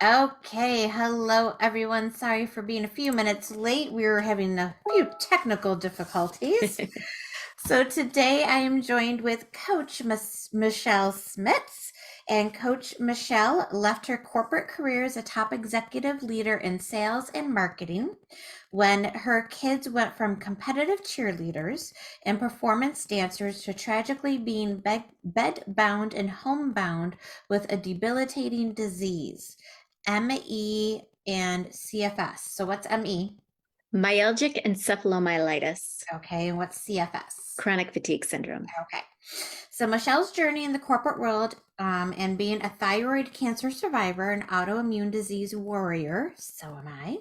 Okay, hello everyone. Sorry for being a few minutes late. We were having a few technical difficulties. So today I am joined with Coach Michele Smits. And Coach Michele left her corporate career as a top executive leader in sales and marketing when her kids went from competitive cheerleaders and performance dancers to tragically being bed-bound and homebound with a debilitating disease, ME and CFS. So what's ME? Myalgic encephalomyelitis, Okay, and what's CFS? chronic fatigue syndrome. Okay. So Michelle's journey in the corporate world and being a thyroid cancer survivor and autoimmune disease warrior, so am I,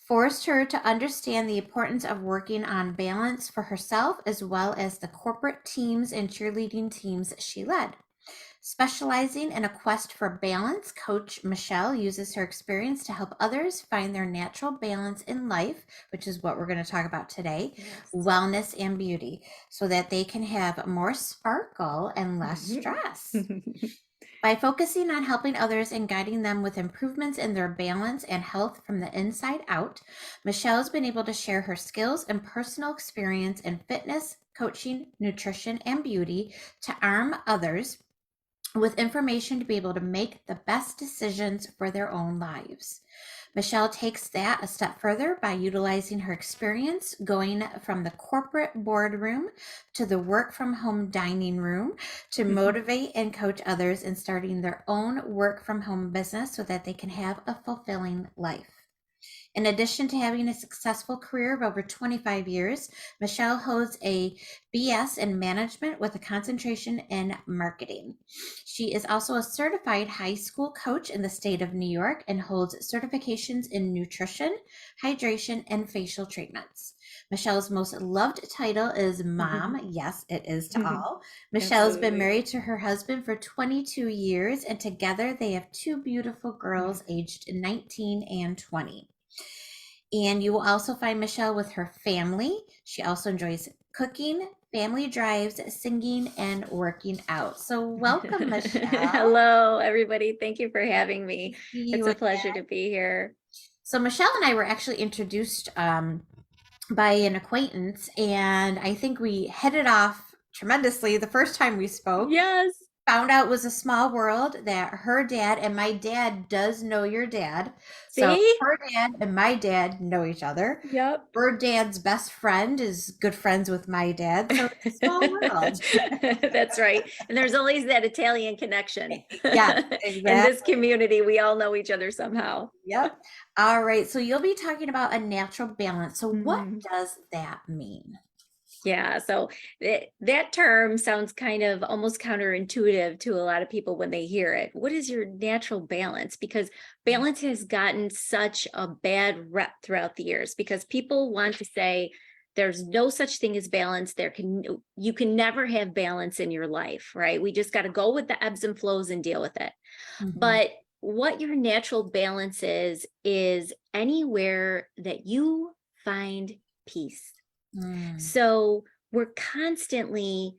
forced her to understand the importance of working on balance for herself as well as the corporate teams and cheerleading teams she led. Specializing in a quest for balance, Coach Michele uses her experience to help others find their natural balance in life, which is what we're going to talk about today, Yes. wellness and beauty, so that they can have more sparkle and less stress. By focusing on helping others and guiding them with improvements in their balance and health from the inside out, Michelle's been able to share her skills and personal experience in fitness, coaching, nutrition, and beauty to arm others with information to be able to make the best decisions for their own lives. Michele takes that a step further by utilizing her experience going from the corporate boardroom to the work from home dining room to motivate and coach others in starting their own work from home business so that they can have a fulfilling life. In addition to having a successful career of over 25 years, Michele holds a BS in management with a concentration in marketing. She is also a certified high school coach in the state of New York and holds certifications in nutrition, hydration, and facial treatments. Michele's most loved title is Mom. Yes, it is to all. Michelle's been Absolutely. married to her husband for 22 years, and together they have two beautiful Mhm. girls aged 19 and 20. And you will also find Michele with her family. She also enjoys cooking, family drives, singing, and working out. So, welcome, Michele. Hello, everybody. Thank you for having me. Nice to see It's you a again. pleasure to be here. So, Michele and I were actually introduced by an acquaintance, and I think we hit it off tremendously the first time we spoke. Yes. Found out it was a small world that her dad and my dad does know your dad. So See? her dad and my dad know each other. Yep. Her dad's best friend is good friends with my dad. So it's a small world. That's right. And there's always that Italian connection. Yes, In this exactly. community, we all know each other somehow. Yep. All right. So you'll be talking about a natural balance. So what Mhm. does that mean? Yeah, so that term sounds kind of almost counterintuitive to a lot of people when they hear it. What is your natural balance? Because balance has gotten such a bad rep throughout the years because people want to say there's no such thing as balance. You can never have balance in your life, right? We just got to go with the ebbs and flows and deal with it. Mhm. But what your natural balance is anywhere that you find peace. Mm. So we're constantly,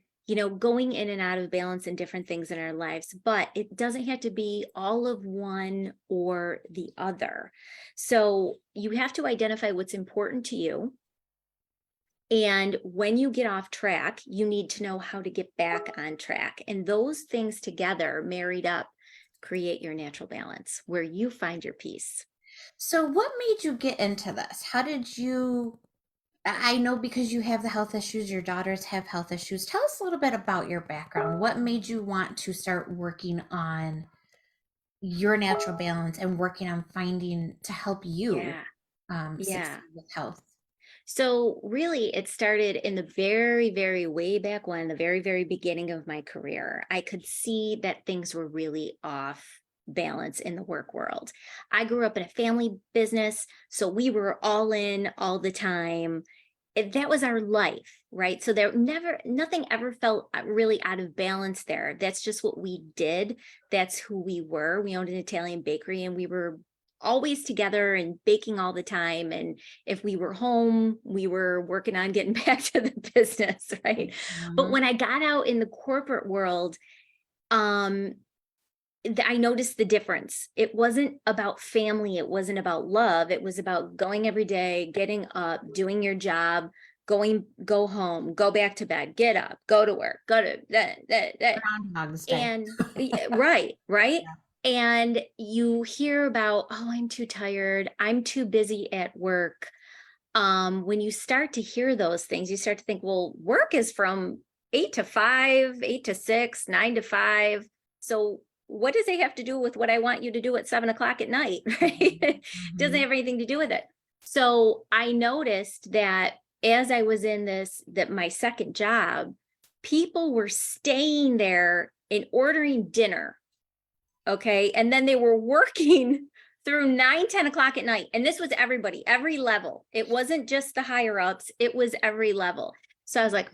going in and out of balance and different things in our lives, but it doesn't have to be all of one or the other. So you have to identify what's important to you. And when you get off track, you need to know how to get back on track. And those things together, married up, create your natural balance where you find your peace. So what made you get into this? How did you I know because you have the health issues, your daughters have health issues. Tell us a little bit about your background. What made you want to start working on your natural balance and working on finding to help you Yeah. Yeah. succeed with health? So really it started in the very, very way back when, the very, very beginning of my career. I could see that things were really off balance in the work world. I grew up in a family business, so we were all in all the time. That was our life, right? So nothing ever felt really out of balance there. That's just what we did. That's who we were. We owned an Italian bakery and we were always together and baking all the time. And if we were home, we were working on getting back to the business, right? But Mhm. when I got out in the corporate world, um, I noticed the difference. It wasn't about family. It wasn't about love. It was about going every day, getting up, doing your job, go home, go back to bed, get up, go to work, go to that. Groundhog's Day. And right, right. Yeah. And you hear about, oh, I'm too tired. I'm too busy at work. When you start to hear those things, you start to think, well, work is from 8 to 5, 8 to 6, 9 to 5. So what does it have to do with what I want you to do at 7 o'clock at night? Right? Doesn't Mhm. have anything to do with it. So I noticed that as I was in that my second job, people were staying there and ordering dinner. Okay. And then they were working through 9, 10 o'clock at night. And this was everybody, every level. It wasn't just the higher ups, it was every level. So I was like,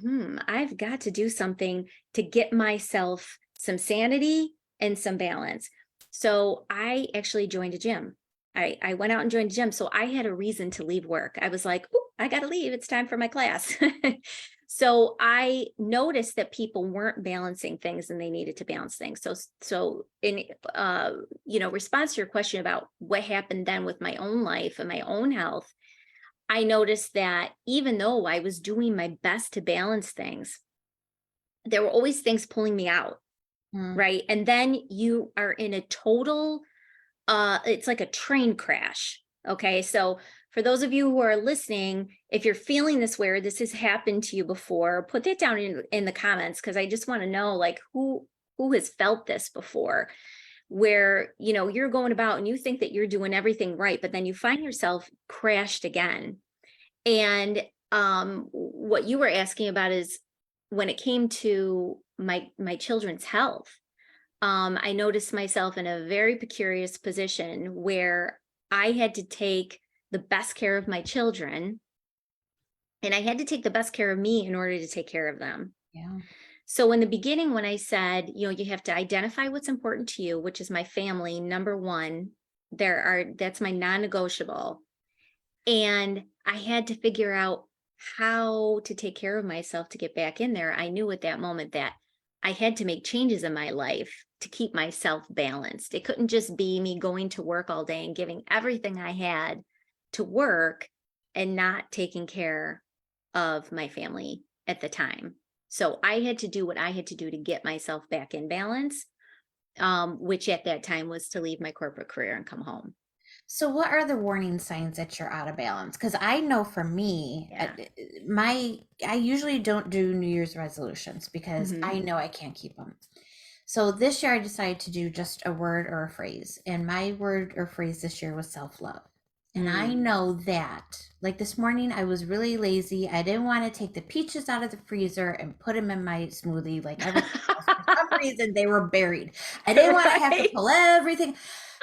I've got to do something to get myself some sanity and some balance. So I actually joined a gym. I went out and joined a gym. So I had a reason to leave work. I was like, oh, I got to leave. It's time for my class. So I noticed that people weren't balancing things and they needed to balance things. So in response to your question about what happened then with my own life and my own health, I noticed that even though I was doing my best to balance things, there were always things pulling me out, Mm. right? And then you are in a total it's like a train crash. Okay. So for those of you who are listening, if you're feeling this way or this has happened to you before, put that down in the comments, because I just want to know, like, who has felt this before, where you're going about and you think that you're doing everything right, but then you find yourself crashed again. And what you were asking about is when it came to my children's health. I noticed myself in a very precarious position where I had to take the best care of my children, and I had to take the best care of me in order to take care of them. Yeah. So in the beginning, when I said, you have to identify what's important to you, which is my family, number one, that's my non-negotiable. And I had to figure out how to take care of myself to get back in there. I knew at that moment that I had to make changes in my life to keep myself balanced. It couldn't just be me going to work all day and giving everything I had to work and not taking care of my family at the time. So I had to do what I had to do to get myself back in balance, which at that time was to leave my corporate career and come home. So, what are the warning signs that you're out of balance? Because I know for me, Yeah. I usually don't do New Year's resolutions because Hmm. I know I can't keep them. So this year I decided to do just a word or a phrase, and my word or phrase this year was self-love. And I Mm. know that, like this morning, I was really lazy. I didn't want to take the peaches out of the freezer and put them in my smoothie like everybody else. For some reason, they were buried. I didn't want to have to Right. pull everything.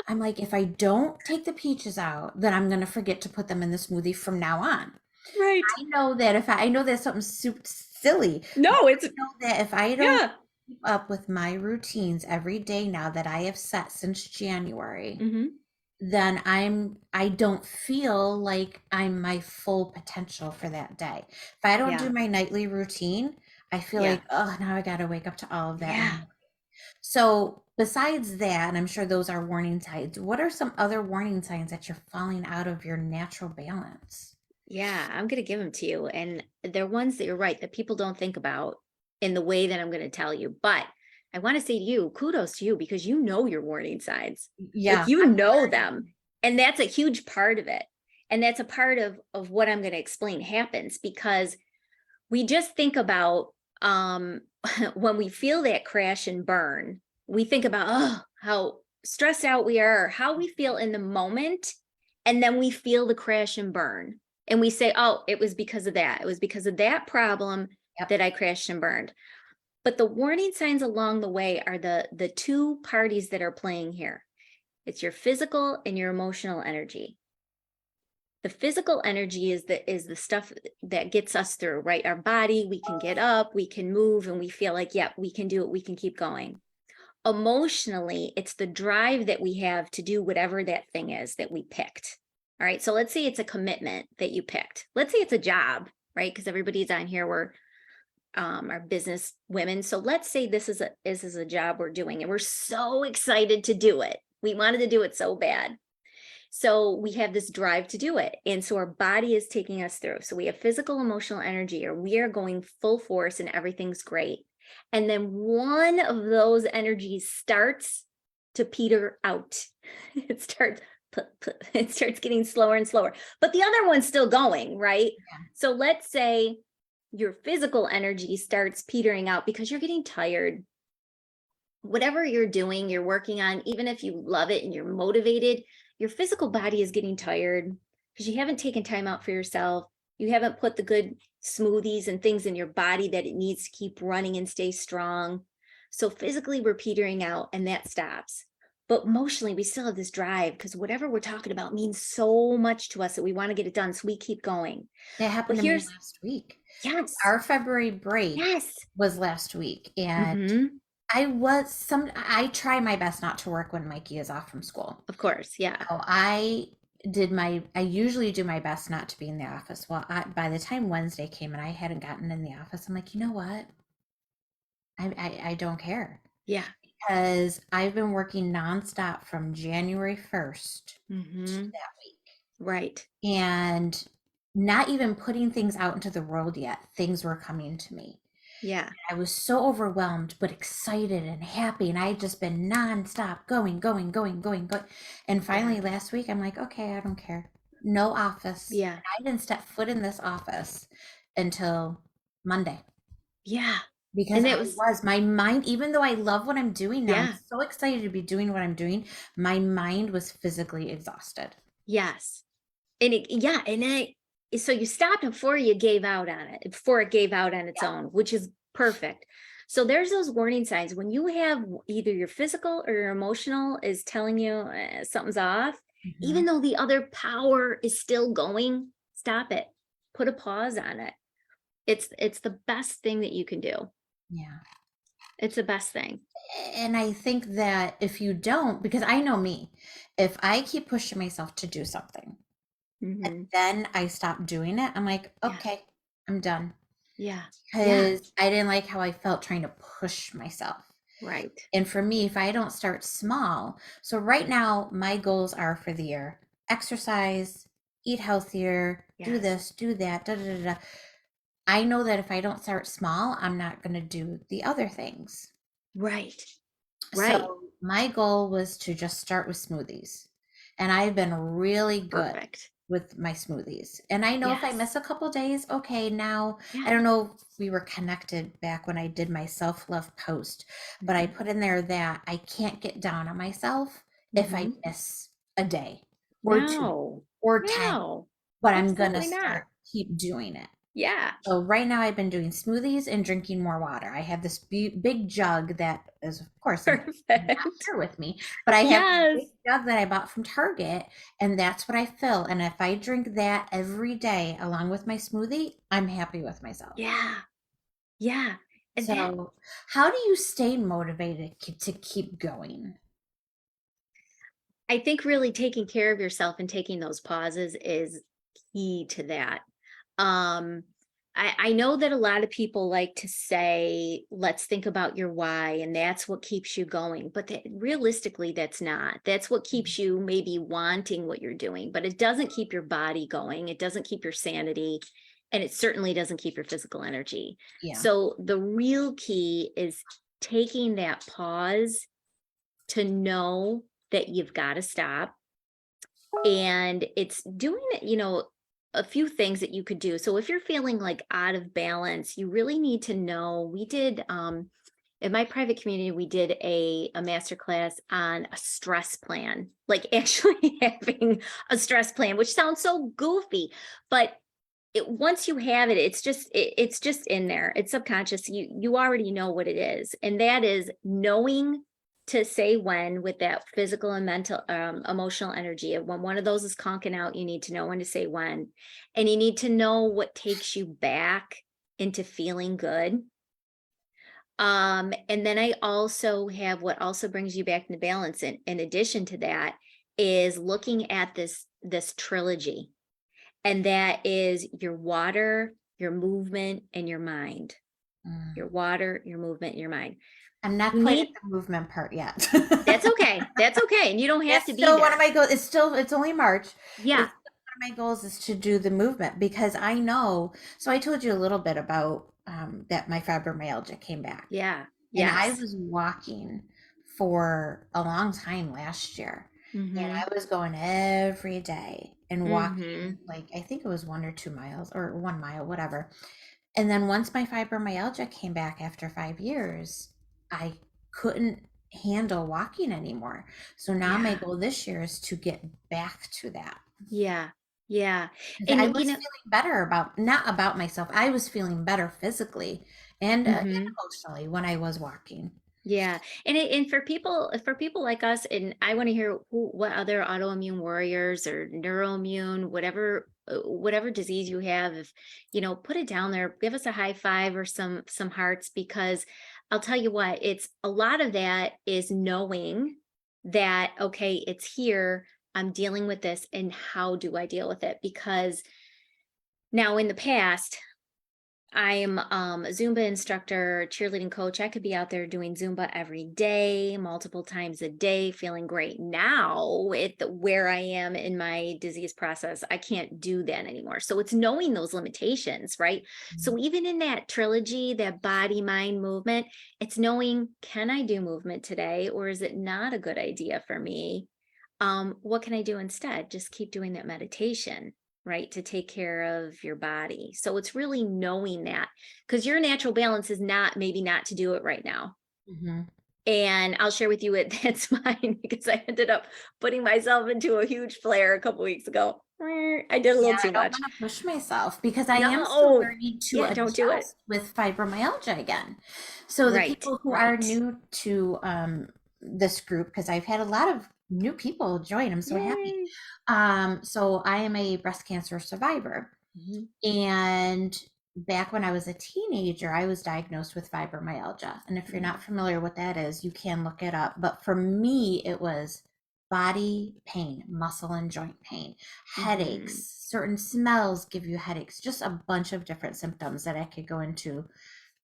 I'm like, if I don't take the peaches out, then I'm going to forget to put them in the smoothie from now on. Right. I know that I know that's something super silly, but No, it's I know that if I don't yeah. keep up with my routines every day now that I have set since January, Hmm. then I don't feel like I'm my full potential for that day. If I don't do Yeah. my nightly routine, I feel Yeah. like, oh, now I got to wake up to all of that in the Yeah. morning. So, besides that, and I'm sure those are warning signs, what are some other warning signs that you're falling out of your natural balance? Yeah. I'm going to give them to you. And they're ones that you're right that people don't think about in the way that I'm going to tell you. But I want to say to you, kudos to you because you know your warning signs. Like Yeah, you I'm know them. learning. And that's a huge part of it. And that's a part of what I'm going to explain happens because we just think about when we feel that crash and burn, we think about, oh, how stressed out we are, how we feel in the moment. And then we feel the crash and burn. And we say, oh, it was because of that. It was because of that problem Yep. that I crashed and burned. But the warning signs along the way are the two parties that are playing here. It's your physical and your emotional energy. The physical energy is the stuff that gets us through, right? Our body, we can get up, we can move, and we feel like, yeah, we can do it, we can keep going. Emotionally, it's the drive that we have to do whatever that thing is that we picked. All right. So let's say it's a commitment that you picked. Let's say it's a job, right? Because everybody's on here, our business women. So let's say this is a job we're doing and we're so excited to do it. We wanted to do it so bad. So we have this drive to do it. And so our body is taking us through. So we have physical, emotional energy, or we are going full force and everything's great. And then one of those energies starts to peter out. It starts it starts getting slower and slower. But the other one's still going, right? Yeah. So let's say your physical energy starts petering out because you're getting tired. Whatever you're doing, you're working on, even if you love it and you're motivated, your physical body is getting tired because you haven't taken time out for yourself. You haven't put the good smoothies and things in your body that it needs to keep running and stay strong. So physically, we're petering out and that stops. But emotionally, we still have this drive because whatever we're talking about means so much to us that we want to get it done. So we keep going. That But happened to me here's, last week. yes, Our February break yes. was last week, and Hmm. I try my best not to work when Mikey is off from school. Of course. Yeah. So I usually do my best not to be in the office. Well, by the time Wednesday came and I hadn't gotten in the office, I'm like, you know what? I don't care Yeah. because I've been working nonstop from January 1st to Hmm. that week Right. and not even putting things out into the world yet. Things were coming to me. Yeah. I was so overwhelmed, but excited and happy. And I had just been nonstop going, going, going, going, going. And Yeah. finally last week, I'm like, okay, I don't care. No office. Yeah. And I didn't step foot in this office until Monday Yeah. because And it was, my mind, even though I love what I'm doing now, I'm yeah. so excited to be doing what I'm doing. My mind was physically exhausted. Yes. And it, yeah. And so you stopped before you gave out on it, before it gave out on its Yeah. own, which is perfect. So there's those warning signs when you have either your physical or your emotional is telling you something's off, even Mhm. though the other power is still going, stop it. Put a pause on it. It's the best thing that you can do. Yeah. It's the best thing. And I think that if you don't, because I know me, if I keep pushing myself to do something, and Hmm. then I stop doing it, I'm like, Yeah. okay, I'm done. Yeah. Yeah. Because I didn't like how I felt trying to push myself. Right. And for me, if I don't start small, so right now, my goals are for the year: exercise, eat healthier, do Yes. this, do that, da da da da. I know that if I don't start small, I'm not going to do the other things. Right. Right. So my goal was to just start with smoothies. And I've been really good Perfect. with my smoothies. And I know if I Yes. miss a couple days, okay, now I Yeah. don't know if we were connected back when I did my self-love post, but I Hmm. put in there that I can't get down on myself if I Hmm. miss a day or two No. or 10, No. but I'm gonna Absolutely not. start keep doing it. Yeah. So right now I've been doing smoothies and drinking more water. I have this big jug that is, of course, not Perfect. here with me, but I have this Yes. big jug that I bought from Target, and that's what I fill. And if I drink that every day along with my smoothie, I'm happy with myself. Yeah. Yeah. And that, So, how do you stay motivated to keep going? I think really taking care of yourself and taking those pauses is key to that. Um, I know that a lot of people like to say, let's think about your why, and that's what keeps you going. But that, realistically, that's not. That's what keeps you maybe wanting what you're doing, but it doesn't keep your body going. It doesn't keep your sanity, and it certainly doesn't keep your physical energy. Yeah. So the real key is taking that pause to know that you've got to stop, and it's doing it, a few things that you could do. So if you're feeling like out of balance, you really need to know. We did in my private community, we did a master class on a stress plan, like actually having a stress plan, which sounds so goofy, but once you have it, it's just in there. It's subconscious. You already know what it is, and that is knowing to say when with that physical and mental, emotional energy. When one of those is conking out, you need to know when to say when, and you need to know what takes you back into feeling good. And then I also have what also brings you back into balance. In addition to that, is looking at this trilogy, and that is your water, your movement, and your mind. Mm. your water, your movement, your mind. I'm not You quite at need, the movement part yet. that's okay. That's okay. And you don't have It's to be still one of there. my goals. It's only March. Yeah. It's still one of my goals is to do the movement because I know. So I told you a little bit about that my fibromyalgia came back. Yeah. And I Yes. was walking for a long time last year. And Mm-hmm. I was going every day and Mm-hmm. walking, like, I think it was 1 or 2 miles or 1 mile, whatever. And then once my fibromyalgia came back after 5 years, I couldn't handle walking anymore. So now my Yeah. goal this year is to get back to that. Yeah. Yeah. 'Cause And I was feeling better about, not about myself, I was feeling better physically and mhm. emotionally when I was walking. Yeah. And for people like us, and I want to hear what other autoimmune warriors or neuroimmune, whatever disease you have, if put it down there, give us a high five or some hearts, because I'll tell you what, it's a lot of that is knowing that, okay, it's here, I'm dealing with this, and how do I deal with it? Because now in the past, I'm a Zumba instructor, cheerleading coach. I could be out there doing Zumba every day, multiple times a day, feeling great. Now, where I am in my disease process, I can't do that anymore. So it's knowing those limitations, right? So even in that trilogy, that body, mind, movement, it's knowing, can I do movement today, or is it not a good idea for me? What can I do instead? Just keep doing that meditation, right? To take care of your body. So it's really knowing that, because your natural balance is not, maybe not to do it right now. Mhm. And I'll share with you it that's mine, because I ended up putting myself into a huge flare a couple weeks ago. I did a Yeah, little I too don't much. want to push myself because I am still No. learning to Yeah, don't do it. adjust with fibromyalgia again. So the Right. people who are Right. new to this group, because I've had a lot of new people join, I'm so happy. Yay. So I am a breast cancer survivor. Mhm. And back when I was a teenager, I was diagnosed with fibromyalgia. And if you're Mm. not familiar what that is, you can look it up. But for me, it was body pain, muscle and joint pain, headaches, Mhm. certain smells give you headaches, just a bunch of different symptoms that I could go into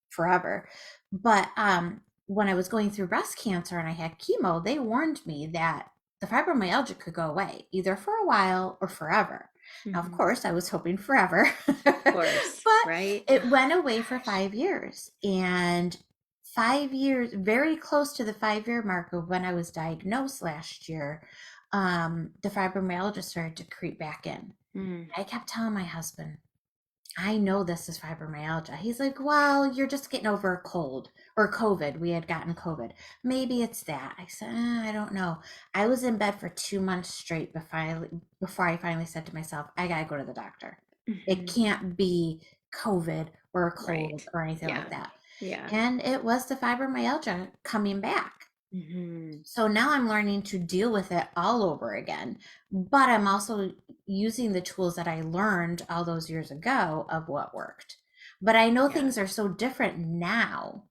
forever. But when I was going through breast cancer and I had chemo, they warned me that the fibromyalgia could go away either for a while or forever. Now, of Mhm. course, I was hoping forever, Of course. but Right. it went away for Gosh. 5 years. And 5 years, very close to the 5 year mark of when I was diagnosed last year, the fibromyalgia started to creep back in. Mm. I kept telling my husband, I know this is fibromyalgia. He's like, well, you're just getting over a cold or COVID. We had gotten COVID. Maybe it's that. I said, I don't know. I was in bed for 2 months straight before I finally said to myself, I got to go to the doctor. It Mhm. can't be COVID or a Right. cold or anything like Yeah. that. Yeah. And it was the fibromyalgia coming back. Mhm. So now I'm learning to deal with it all over again. But I'm also using the tools that I learned all those years ago of what worked. But I know Yeah. things are so different now.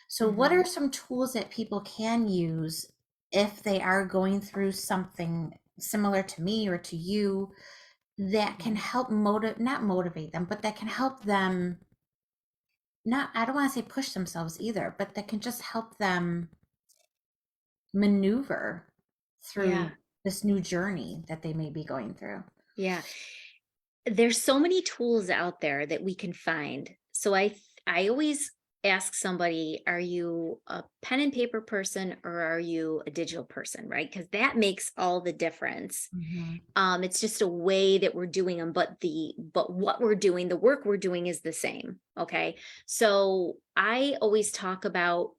So, what Mhm. are some tools that people can use if they are going through something similar to me or to you that can Mhm. help not motivate them, but that can help them not, I don't want to say push themselves either, but that can just help them maneuver Yeah. through this new journey that they may be going through. Yeah. There's so many tools out there that we can find. So I always ask somebody, are you a pen and paper person, or are you a digital person, right? Because that makes all the difference. Mhm. It's just a way that we're doing them, but what we're doing, the work we're doing is the same. Okay. So I always talk about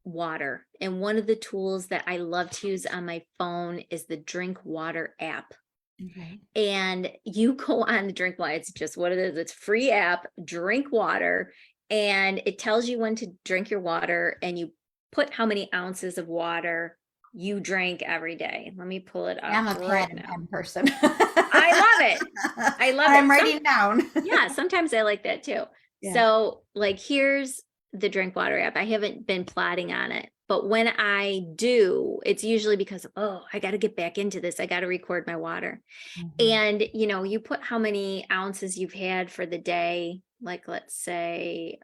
water. And one of the tools that I love to use on my phone is the Drink Water app. Okay. And you go on the Drink Water, it's just what it is. It's free app, Drink Water, and it tells you when to drink your water, and you put how many ounces of water you drank every day. Let me pull it Yeah, up I'm a pad right and now. pen person. I love it. I love I'm it. writing down. Yeah, sometimes I like that too. Yeah. So, like, here's the Drink Water app. I haven't been plotting on it, but when I do, it's usually because, oh, I got to get back into this. I got to record my water. Mhm. And, you put how many ounces you've had for the day. Like, let's say,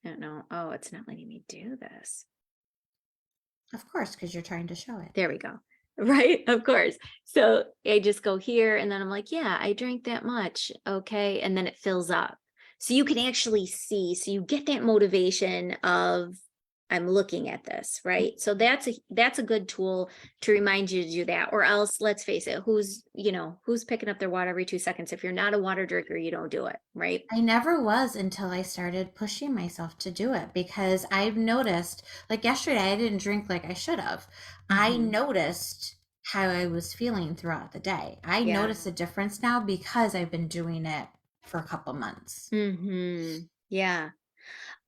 I don't know. Oh, it's not letting me do this. Of course, because you're trying to show it. There we go. Right? Of course. So I just go here and then I'm like, yeah, I drank that much. Okay. And then it fills up. So you can actually see, so you get that motivation of I'm looking at this, right? So that's a good tool to remind you to do that. Or else, let's face it, who's picking up their water every 2 seconds? If you're not a water drinker, you don't do it, right? I never was until I started pushing myself to do it because I've noticed, like yesterday, I didn't drink like I should have. I Hmm. noticed how I was feeling throughout the day. I Yeah. notice a difference now because I've been doing it for a couple months. Yeah.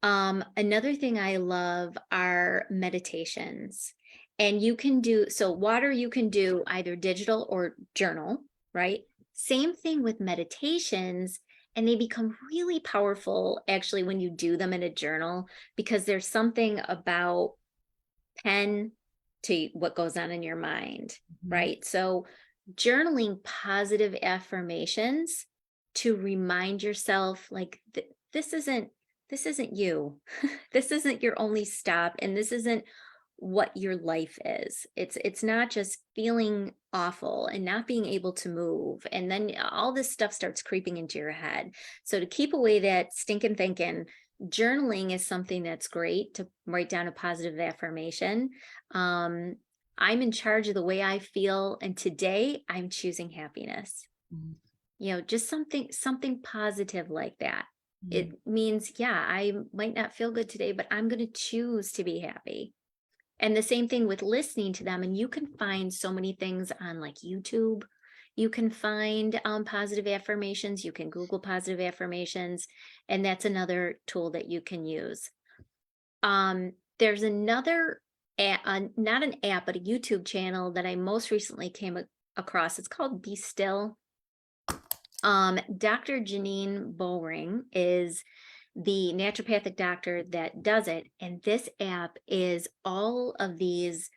Another thing I love are meditations. And you can do so water you can do either digital or journal, right? Same thing with meditations, and they become really powerful actually when you do them in a journal because there's something about pen to what goes on in your mind, Mhm. right? So journaling positive affirmations to remind yourself like this isn't you. This isn't your only stop and this isn't what your life is. It's not just feeling awful and not being able to move and then all this stuff starts creeping into your head. So to keep away that stinking thinking, journaling is something that's great to write down a positive affirmation. Um I'm in charge of the way I feel and today I'm choosing happiness. Mhm. Just something positive like that. It Mhm. means, yeah, I might not feel good today, but I'm going to choose to be happy. And the same thing with listening to them. And you can find so many things on like YouTube. You can find positive affirmations. You can Google positive affirmations. And that's another tool that you can use. There's another, not an app, but a YouTube channel that I most recently came across. It's called Be Still. Dr. Janine Bowring is the naturopathic doctor that does it. And this app is all of these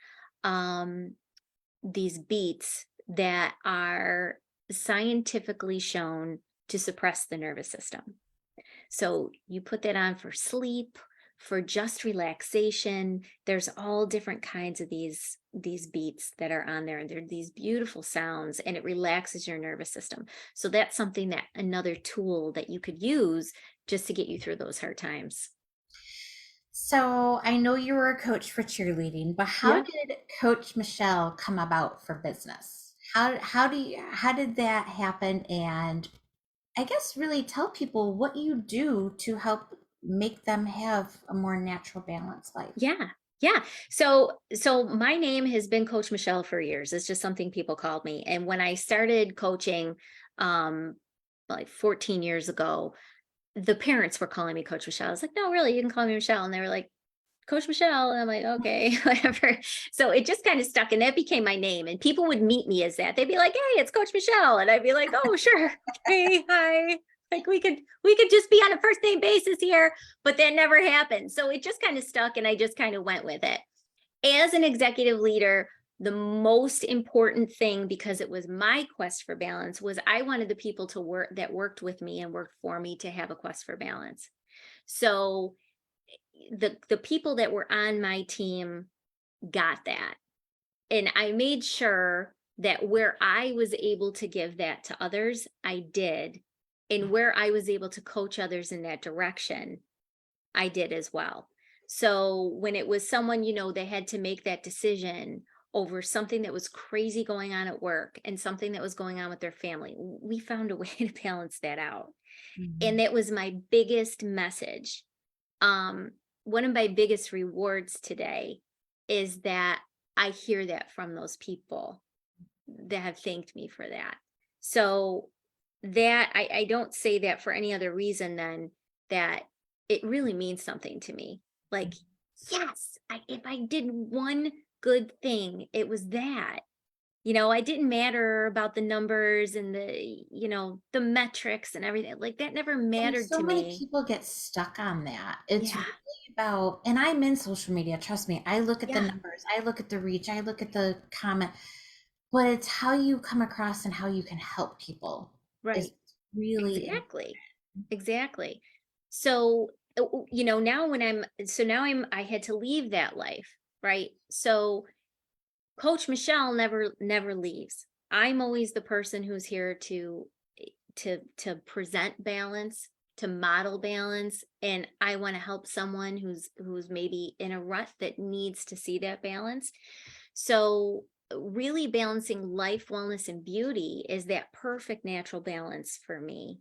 beats that are scientifically shown to suppress the nervous system. So you put that on for sleep, for just relaxation. There's all different kinds of these beats that are on there and they're these beautiful sounds and it relaxes your nervous system. So that's something that another tool that you could use just to get you through those hard times. So I know you were a coach for cheerleading, but how Yeah. did Coach Michelle come about for business? How did that happen? And I guess really tell people what you do to help make them have a more natural balanced life. Yeah. Yeah. So my name has been Coach Michelle for years. It's just something people called me. And when I started coaching um like 14 years ago, the parents were calling me Coach Michelle. I was like, no, really, you can call me Michelle. And they were like, Coach Michelle. And I'm like, okay, whatever. So it just kind of stuck and that became my name. And people would meet me as that. They'd be like, hey, it's Coach Michelle. And I'd be like, oh, sure. Okay, hi. Like we could just be on a first name basis here, but that never happened. So it just kind of stuck and I just kind of went with it. As an executive leader, the most important thing, because it was my quest for balance, was I wanted the people to work that worked with me and worked for me to have a quest for balance. So the people that were on my team got that. And I made sure that where I was able to give that to others, I did. And where I was able to coach others in that direction, I did as well. So when it was someone, they had to make that decision over something that was crazy going on at work and something that was going on with their family, we found a way to balance that out. And Mhm. that was my biggest message. Um, One of my biggest rewards today is that I hear that from those people that have thanked me for that. So that I don't say that for any other reason than that it really means something to me. Like, yes, if I did one good thing, it was that. I didn't matter about the numbers and the metrics and everything. Like that never And mattered so to many me. people get stuck on that. It's Yeah. really about, and I'm in social media, trust me. I look at the Yeah. numbers, I look at the reach, I look at the comment, but it's how you come across and how you can help people is Right. really Exactly. Exactly. So now I had to leave that life, right? So Coach Michelle never leaves. I'm always the person who's here to present balance, to model balance, and I want to help someone who's maybe in a rut that needs to see that balance. So really balancing life, wellness, and beauty is that perfect natural balance for me.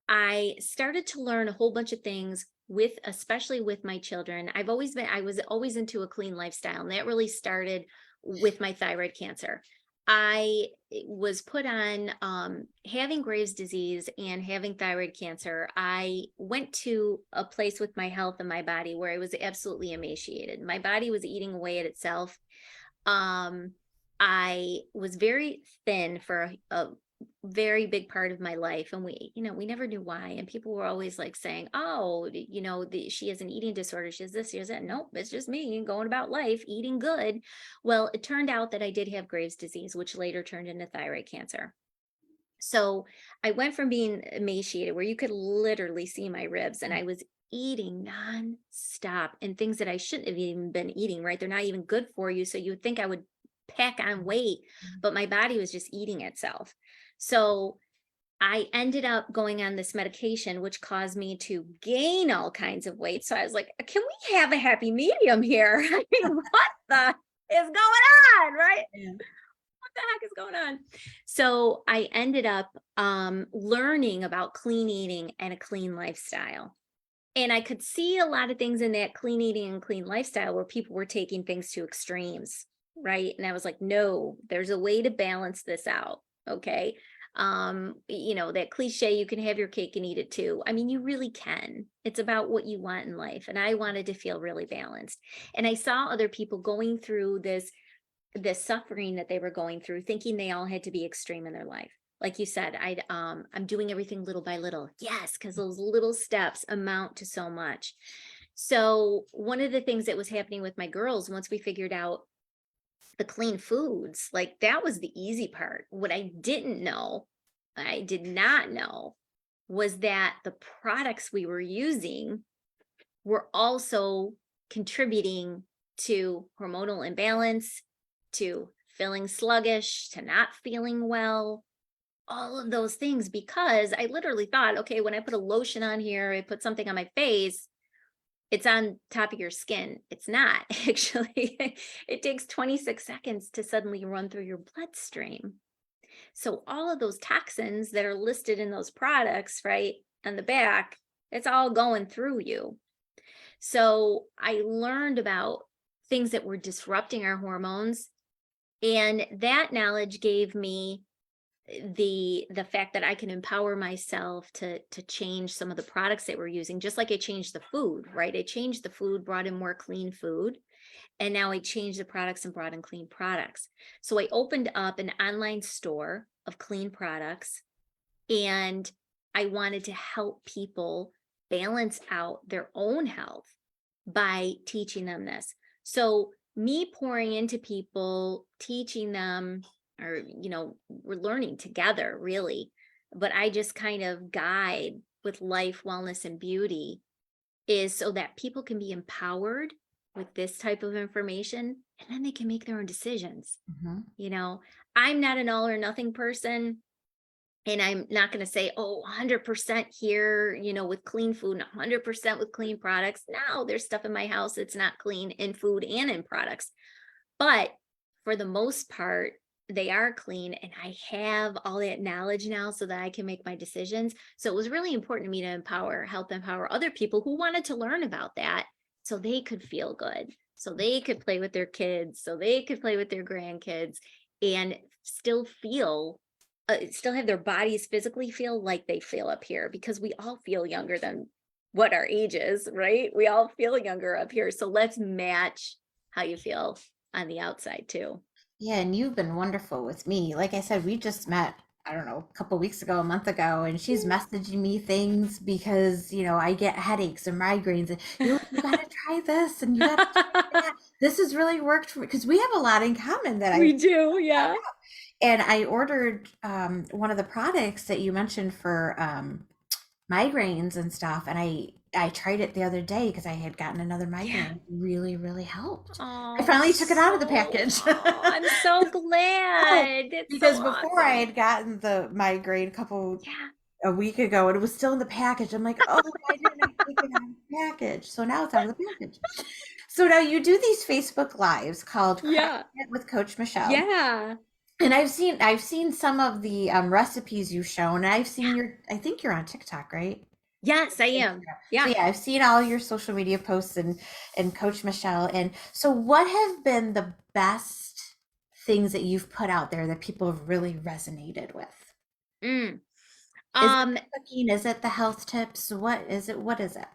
I started to learn a whole bunch of things with, especially with my children. I was always into a clean lifestyle, and that really started with my thyroid cancer. I was put on having Graves' disease and having thyroid cancer. I went to a place with my health and my body where I was absolutely emaciated. My body was eating away at itself. Um, I was very thin for a very big part of my life, and we never knew why. And people were always like saying, "Oh, she has an eating disorder. She has this, she has that." Nope, it's just me going about life eating good. Well, it turned out that I did have Graves' disease, which later turned into thyroid cancer. So I went from being emaciated, where you could literally see my ribs, and I was eating nonstop and things that I shouldn't have even been eating, right? They're not even good for you. So you would think I would pack on weight, but my body was just eating itself. So I ended up going on this medication, which caused me to gain all kinds of weight. So I was like, can we have a happy medium here? I mean, what the is going on, right? Yeah. What the heck is going on? So I ended up learning about clean eating and a clean lifestyle. And I could see a lot of things in that clean eating and clean lifestyle where people were taking things to extremes, right? And I was like, no, there's a way to balance this out. Okay. That cliche, you can have your cake and eat it too. I mean, you really can. It's about what you want in life. And I wanted to feel really balanced. And I saw other people going through the suffering that they were going through, thinking they all had to be extreme in their life. Like you said, I'm doing everything little by little. Yes, because those little steps amount to so much. So one of the things that was happening with my girls, once we figured out the clean foods, like that was the easy part. What I did not know, was that the products we were using were also contributing to hormonal imbalance, to feeling sluggish, to not feeling well, all of those things, because I literally thought, okay, when I put a lotion on here, I put something on my face, it's on top of your skin. It's not actually. It takes 26 seconds to suddenly run through your bloodstream. So all of those toxins that are listed in those products, right, on the back, it's all going through you. So I learned about things that were disrupting our hormones, and that knowledge gave me the fact that I can empower myself to change some of the products that we're using, just like I changed the food, right? I changed the food, brought in more clean food, and now I changed the products and brought in clean products. So I opened up an online store of clean products, and I wanted to help people balance out their own health by teaching them this. So me pouring into people, teaching them, or we're learning together really, but I just kind of guide with life, wellness, and beauty, is so that people can be empowered with this type of information, and then they can make their own decisions. Mhm. you know I'm not an all or nothing person, and I'm not going to say, oh, 100% here, with clean food and 100% with clean products. No, there's stuff in my house that's not clean in food and in products. But for the most part, they are clean. And I have all that knowledge now so that I can make my decisions. So it was really important to me to help empower other people who wanted to learn about that, so they could feel good, so they could play with their kids, so they could play with their grandkids, and still have their bodies physically feel like they feel up here, because we all feel younger than what our age is, right? We all feel younger up here. So let's match how you feel on the outside too. Yeah, and you've been wonderful with me. Like I said, we just met, I don't know, a couple weeks ago, a month ago, and she's messaging me things because, I get headaches and migraines, and you got to try this and you got to try that. This has really worked for me because we have a lot in common that I We do, yeah. and I ordered one of the products that you mentioned for migraines and stuff, and I tried it the other day because I had gotten another Yeah. migraine. It really, really helped. I Oh, finally took it out of the package. I'm so Oh, glad. It's so because before I awesome. had gotten the migraine Yeah. a week ago and it was still in the package. I'm like, oh, why didn't I take it out of the package? So now it's out of the package. So now you do these Facebook lives called Cracking Yeah. It with Coach Michelle. Yeah. And I've seen some of the recipes you've shown. And I've seen I think you're on TikTok, right? Yes, I am. So Yeah. yeah, I've seen all your social media posts and Coach Michelle. And so what have been the best things that you've put out there that people have really resonated with? Mm. Is it Um, the cooking? Is it the health tips? What is it? What is it?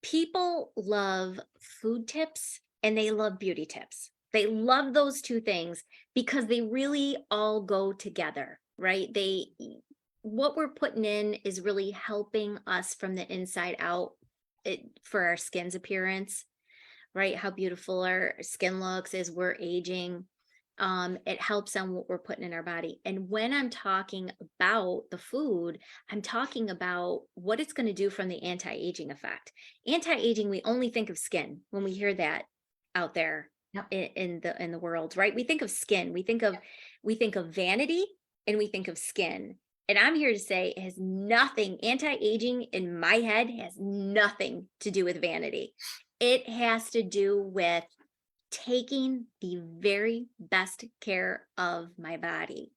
People love food tips and they love beauty tips. They love those two things because they really all go together, right? What we're putting in is really helping us from the inside out for our skin's appearance, right? How beautiful our skin looks as we're aging. It helps on what we're putting in our body. And when I'm talking about the food, I'm talking about what it's going to do from the anti-aging effect. Anti-aging, we only think of skin when we hear that out there Yep. in the world, right? We think of skin, we think of vanity, and we think of skin. And I'm here to say it has nothing, anti-aging in my head has nothing to do with vanity. It has to do with taking the very best care of my body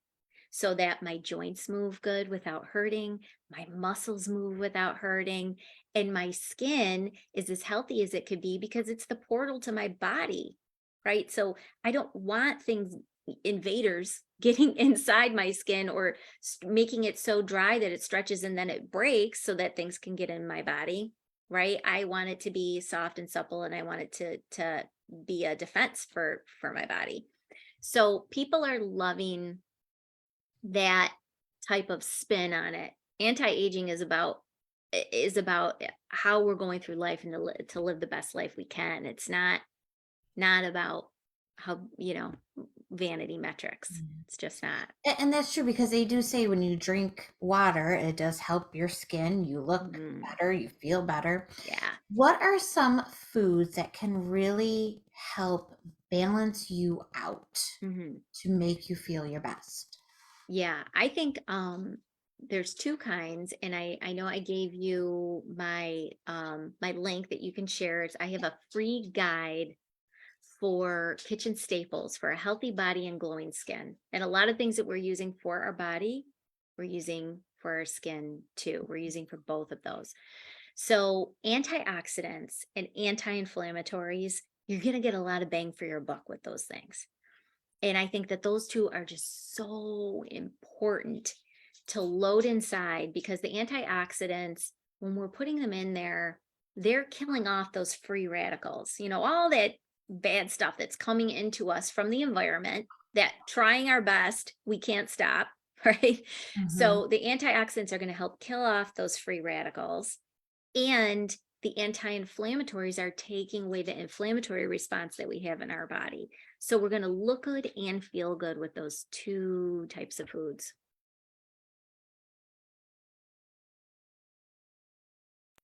so that my joints move good without hurting, my muscles move without hurting, and my skin is as healthy as it could be because it's the portal to my body, right? So I don't want things, invaders, getting inside my skin or making it so dry that it stretches and then it breaks so that things can get in my body, right? I want it to be soft and supple, and I want it to be a defense for my body. So people are loving that type of spin on it. Anti-aging is about how we're going through life and to live the best life we can. It's not about how, vanity metrics. It's just not. And that's true because they do say when you drink water, it does help your skin. You look Mhm. better, you feel better. Yeah. What are some foods that can really help balance you out Mhm. to make you feel your best? Yeah, I think there's two kinds, and I know I gave you my link that you can share. I have a free guide for kitchen staples for a healthy body and glowing skin. And a lot of things that we're using for our body, we're using for our skin too. We're using for both of those. So, antioxidants and anti-inflammatories, you're going to get a lot of bang for your buck with those things. And I think that those two are just so important to load inside because the antioxidants, when we're putting them in there, they're killing off those free radicals, all that bad stuff that's coming into us from the environment that trying our best, we can't stop, right? Mhm. So the antioxidants are going to help kill off those free radicals. And the anti-inflammatories are taking away the inflammatory response that we have in our body. So we're going to look good and feel good with those two types of foods.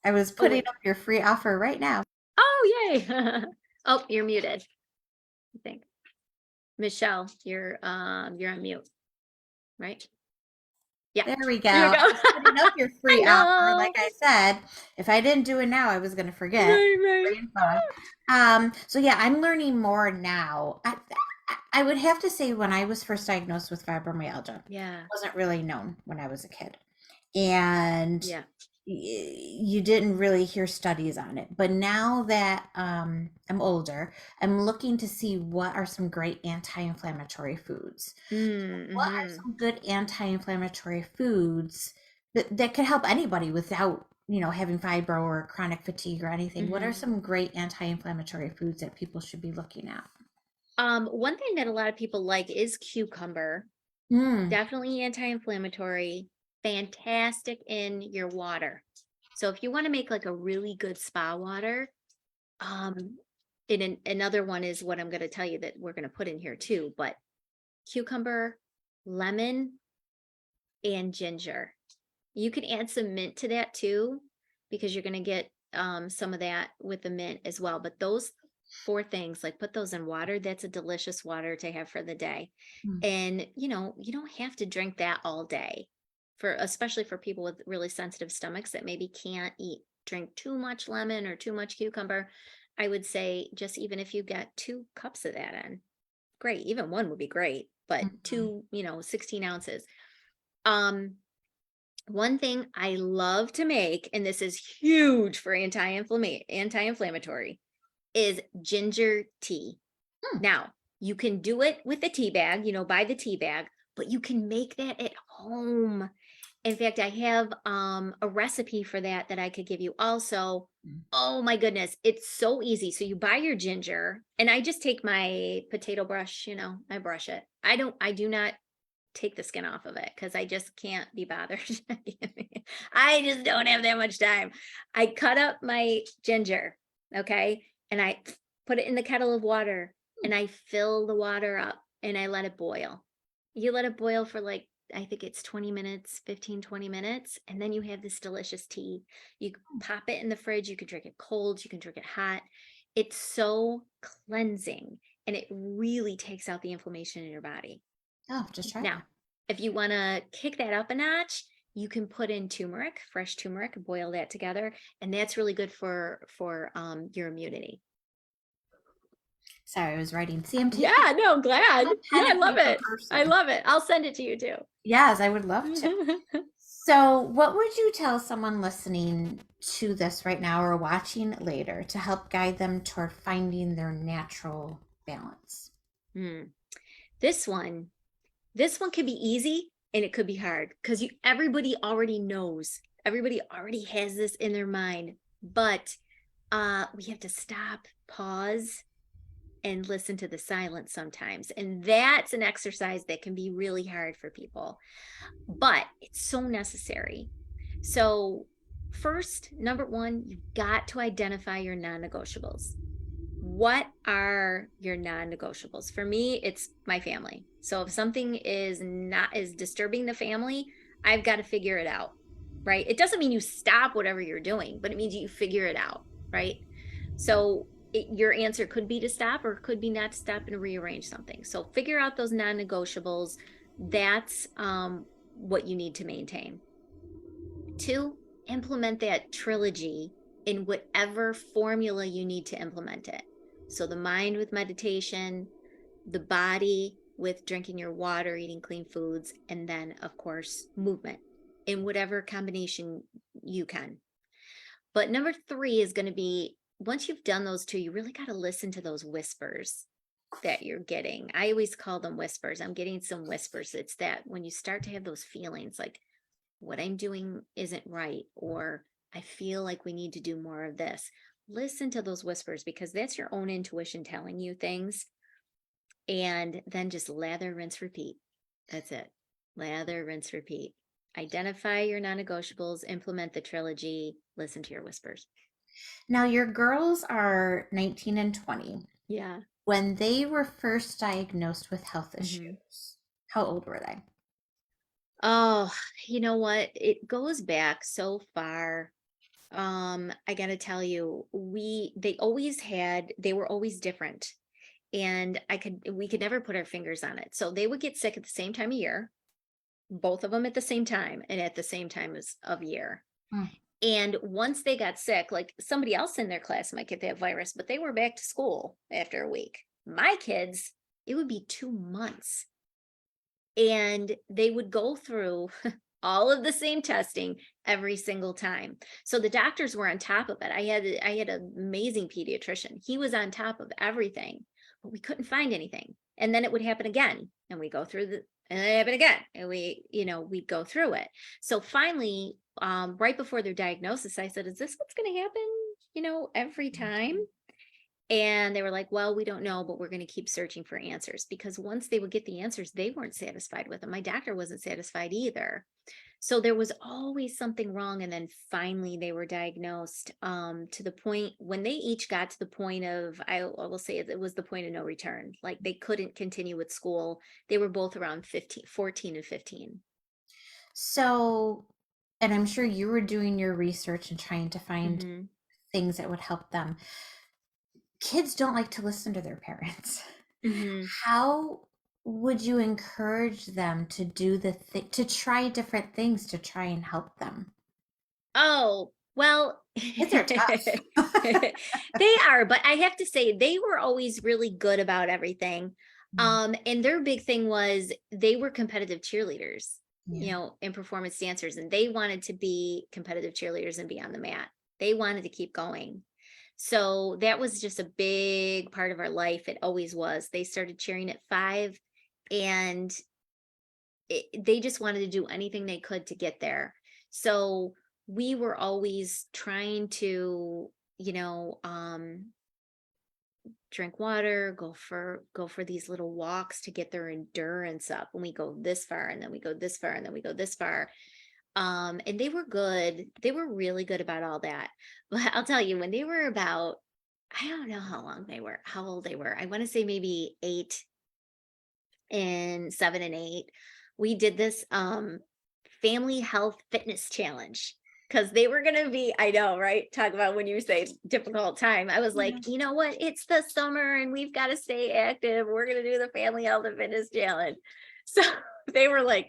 I was Oh, putting wait. up your free offer right now. Oh, yay. Oh, you're muted, I think. Michelle, you're on mute, right? Yeah. There we go. There you I go. was putting up your I free offer. Like know. I said, if I didn't do it now, I was going to forget. Right, right. Brain fog. So yeah, I'm learning more now. I would have to say when I was first diagnosed with fibromyalgia, it Yeah. wasn't really known when I was a kid. And Yeah. you didn't really hear studies on it. But now that I'm older, I'm looking to see what are some great anti-inflammatory foods. What are Mm-hmm. some good anti-inflammatory foods that could help anybody without, having fibro or chronic fatigue or anything? What are Mm-hmm. some great anti-inflammatory foods that people should be looking at? One thing that a lot of people like is cucumber. Mm, Definitely anti-inflammatory, fantastic in your water. So if you want to make like a really good spa water, another one is what I'm going to tell you that we're going to put in here too, but cucumber, lemon, and ginger. You can add some mint to that too, because you're going to get some of that with the mint as well. But those four things, like put those in water, that's a delicious water to have for the day. Mm, And you don't have to drink that all day, for especially for people with really sensitive stomachs that maybe can't drink too much lemon or too much cucumber. I would say just even if you get 2 cups of that in, great. Even one would be great, but mhm, two, 16 ounces. Um, One thing I love to make, and this is huge for anti-inflammatory, is ginger tea. mm, Now, you can do it with a tea bag, buy the tea bag, but you can make that at home. In fact, I have a recipe for that that I could give you also. mm. Oh my goodness, it's so easy. So you buy your ginger, and I just take my potato brush, I brush it. I do not take the skin off of it because I just can't be bothered. I just don't have that much time. I cut up my ginger, okay, and I put it in the kettle of water, and I fill the water up and I let it boil. You let it boil for like, I think it's 20 minutes, 15, 20 minutes, and then you have this delicious tea. You can pop it in the fridge. You can drink it cold, you can drink it hot. It's so cleansing, and it really takes out the inflammation in your body. Oh, just try Now, that. if you want to kick that up a notch, you can put in turmeric, fresh turmeric, boil that together, and that's really good for your immunity. Sorry, I was writing. See, I'm Yeah, taking no, I'm glad. I'm a Yeah, pen I and love paper it. I person. love it. I'll send it to you too. Yes, I would love to. So, what would you tell someone listening to this right now or watching it later to help guide them toward finding their natural balance? Hmm. This one, this one could be easy and it could be hard because everybody already knows. Everybody already has this in their mind, but we have to stop, pause, and listen to the silence sometimes. And that's an exercise that can be really hard for people, but it's so necessary. So, first, number one, you've got to identify your non negotiables. What are your non negotiables? For me, it's my family. So, if something is disturbing the family, I've got to figure it out, right? It doesn't mean you stop whatever you're doing, but it means you figure it out, right? So your answer could be to stop or could be not to stop and rearrange something. So figure out those non-negotiables. That's what you need to maintain. Two, implement that trilogy in whatever formula you need to implement it. So the mind with meditation, the body with drinking your water, eating clean foods, and then, of course, movement in whatever combination you can. But number three is going to be, once you've done those two, you really got to listen to those whispers that you're getting. I always call them whispers. I'm getting some whispers. It's that when you start to have those feelings like what I'm doing isn't right, or I feel like we need to do more of this. Listen to those whispers because that's your own intuition telling you things. And then just lather, rinse, repeat. That's it. Lather, rinse, repeat. Identify your non negotiables, implement the trilogy, listen to your whispers. Now, your girls are 19 and 20. Yeah. When they were first diagnosed with health Hmm. issues, how old were they? Oh, you know what? It goes back so far. I gotta tell you, they were always different. And we could never put our fingers on it. So they would get sick at the same time of year, both of them at the same time, and at the same time as of year. Mm. And once they got sick, like somebody else in their class might get that virus, but they were back to school after a week. My kids, it would be 2 months, and they would go through all of the same testing every single time. So the doctors were on top of it. I had an amazing pediatrician. He was on top of everything, but we couldn't find anything. And then it would happen again, and we go through and it happened again, and we'd go through it. So finally, right before their diagnosis, I said, "Is this what's going to happen? Every time?" And they were like, well, we don't know, but we're going to keep searching for answers, because once they would get the answers, they weren't satisfied with them. My doctor wasn't satisfied either. So there was always something wrong. And then finally they were diagnosed, to the point when they each got to the point of, I will say it was the point of no return. Like they couldn't continue with school. They were both around 15, 14 and 15. So, and I'm sure you were doing your research and trying to find Hmm. things that would help them. Kids don't like to listen to their parents. Hmm. How would you encourage them to do to try different things to try and help them? Oh, well, Kids are tough. they are, but I have to say they were always really good about everything. Mm, And their big thing was they were competitive cheerleaders, yeah. and performance dancers, and they wanted to be competitive cheerleaders and be on the mat. They wanted to keep going. So that was just a big part of our life. It always was. They started cheering at 5, and they just wanted to do anything they could to get there. So we were always trying to, you know, drink water, go for these little walks to get their endurance up. When we go this far, and then we go this far, and then we go this far. And they were good. They were really good about all that. But I'll tell you, when they were about, I don't know how old they were. I want to say maybe 8 and 7 and 8, we did this family health fitness challenge because they were gonna be, I know, right? Talk about when you say difficult time. I was like, Yeah. you know what? It's the summer and we've got to stay active. We're gonna do the family health and fitness challenge. So they were like,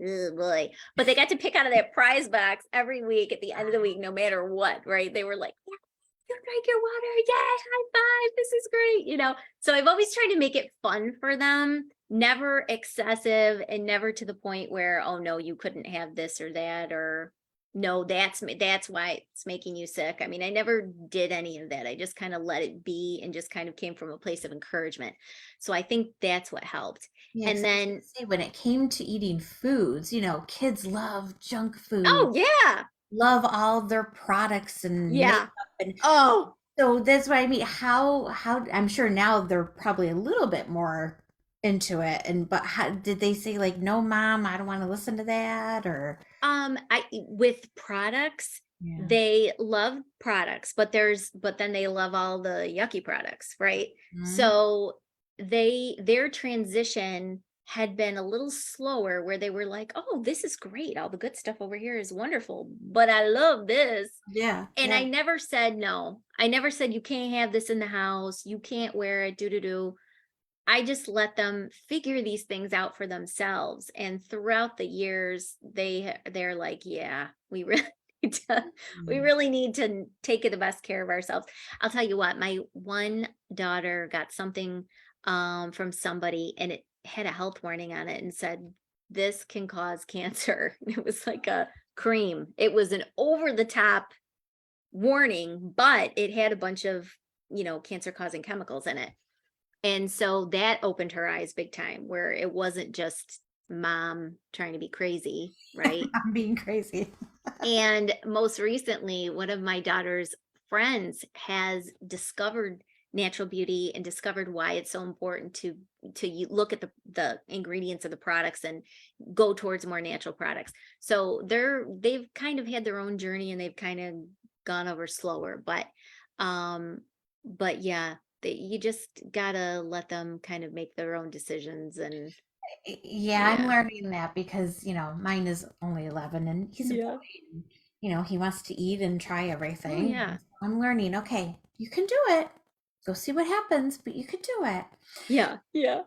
oh boy. But they got to pick out of that prize box every week at the end of the week, no matter what, right? They were like, yeah, you drink your water, yeah, high five, this is great. So I've always tried to make it fun for them, never excessive, and never to the point where, oh no, you couldn't have this or that, or no, that's why it's making you sick. I mean, I never did any of that. I just kind of let it be and just kind of came from a place of encouragement. So I think that's what helped. Yeah, And 'cause I was then, gonna say when it came to eating foods, kids love junk food, oh yeah, love all their products and makeup, yeah, and oh, so that's what I mean. How I'm sure now they're probably a little bit more into it, and but how did they say like, no, mom, I don't want to listen to that, or I with products, yeah. they love products, but then they love all the yucky products, right? Mhm. So their transition had been a little slower where they were like, "Oh, this is great. All the good stuff over here is wonderful, but I love this." Yeah, And I yeah. never said no. I never said you can't have this in the house. You can't wear it. Do do do. I just let them figure these things out for themselves, and throughout the years, they're like, "Yeah, we really need to we Mm. really need to take the best care of ourselves." I'll tell you what, my one daughter got something, from somebody, and it had a health warning on it and said, "This can cause cancer." It was like a cream. It was an over the top warning, but it had a bunch of, cancer causing chemicals in it. And so that opened her eyes big time, where it wasn't just mom trying to be crazy, right? I'm being crazy. And most recently, one of my daughter's friends has discovered natural beauty and discovered why it's so important to look at the ingredients of the products and go towards more natural products. So they've kind of had their own journey, and they've kind of gone over slower, um but yeah, you just gotta let them kind of make their own decisions. And Yeah, I'm yeah, learning that because, mine is only 11 and he's a boy. yeah, And, he wants to eat and try oh everything. yeah, And so I'm learning, okay, you can do it. Go see what happens, but you can do it. yeah, yeah.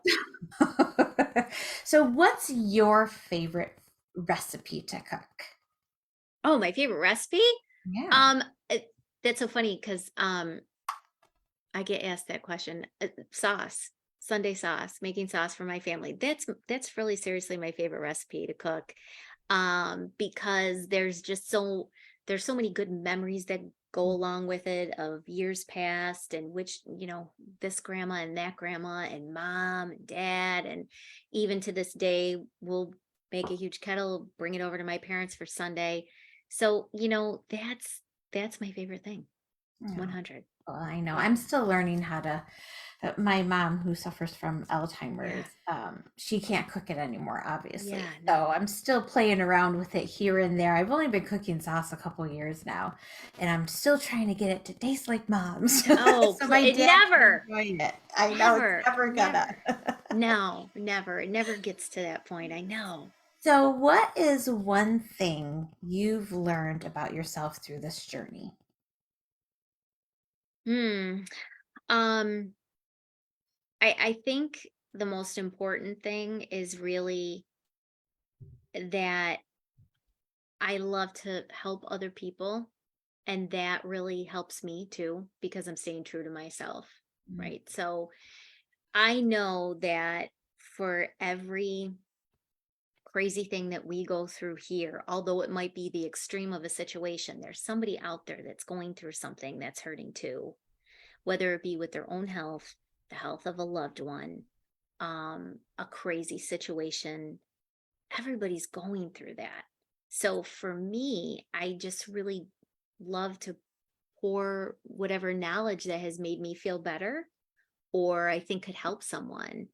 So, what's your favorite recipe to cook? Oh, my favorite recipe. Yeah. um that's so funny because I get asked that question. Sauce, Sunday sauce, making sauce for my family. That's really seriously my favorite recipe to cook. Because there's so many good memories that go along with it of years past, and which, this grandma and that grandma and mom and dad, and even to this day we'll make a huge kettle, bring it over to my parents for Sunday. So, that's my favorite thing. Yeah. 100. Well, I know. Yeah. I'm still learning how to. My mom, who suffers from Yeah. Alzheimer's, she can't cook it anymore, obviously. Yeah, So no. I'm still playing around with it here and there. I've only been cooking sauce a couple years now, and I'm still trying to get it to taste like mom's, Oh, so my it dad can never, enjoy it. I know it's never, never gonna. never. No, never. It never gets to that point. I know. So, what is one thing you've learned about yourself through this journey? Hmm. Um, I think the most important thing is really that I love to help other people. And that really helps me too, because I'm staying true to myself. Mm, Right. So I know that for every crazy thing that we go through here, although it might be the extreme of a situation, there's somebody out there that's going through something that's hurting too, whether it be with their own health, the health of a loved one, a crazy situation. Everybody's going through that. So for me, I just really love to pour whatever knowledge that has made me feel better or I think could help someone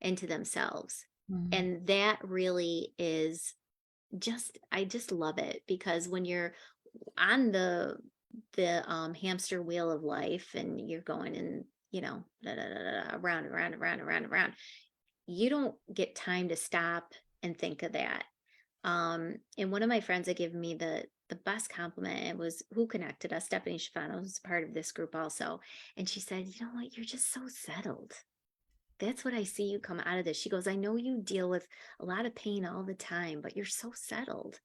into themselves. mm, And that really is just I just love it because when you're on the hamster wheel of life and you're going in, da, da, da, da, da, around and around and around and around and around, you don't get time to stop and think of that. And one of my friends had given me the best compliment. It was who connected us. Stephanie Shafano was part of this group also. And she said, you know what, you're just so settled. That's what I see you come out of this. She goes, I know you deal with a lot of pain all the time, but you're so settled.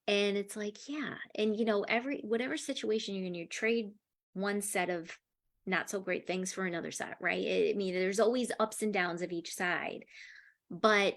And it's like, yeah. And every whatever situation you're in, you trade one set of not so great things for another set, right? I mean, there's always ups and downs of each side. But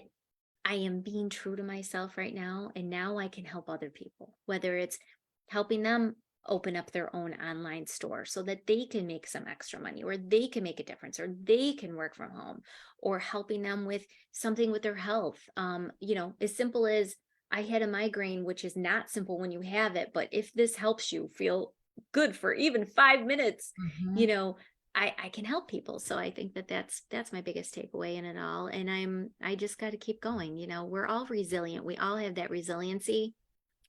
I am being true to myself right now, and now I can help other people, whether it's helping them open up their own online store so that they can make some extra money or they can make a difference or they can work from home or helping them with something with their health. As simple as I had a migraine, which is not simple when you have it, but if this helps you feel good for even 5 minutes, you mhm. know, I can help people. So I think that that's my biggest takeaway in it all. And I just got to keep going. We're all resilient. We all have that resiliency.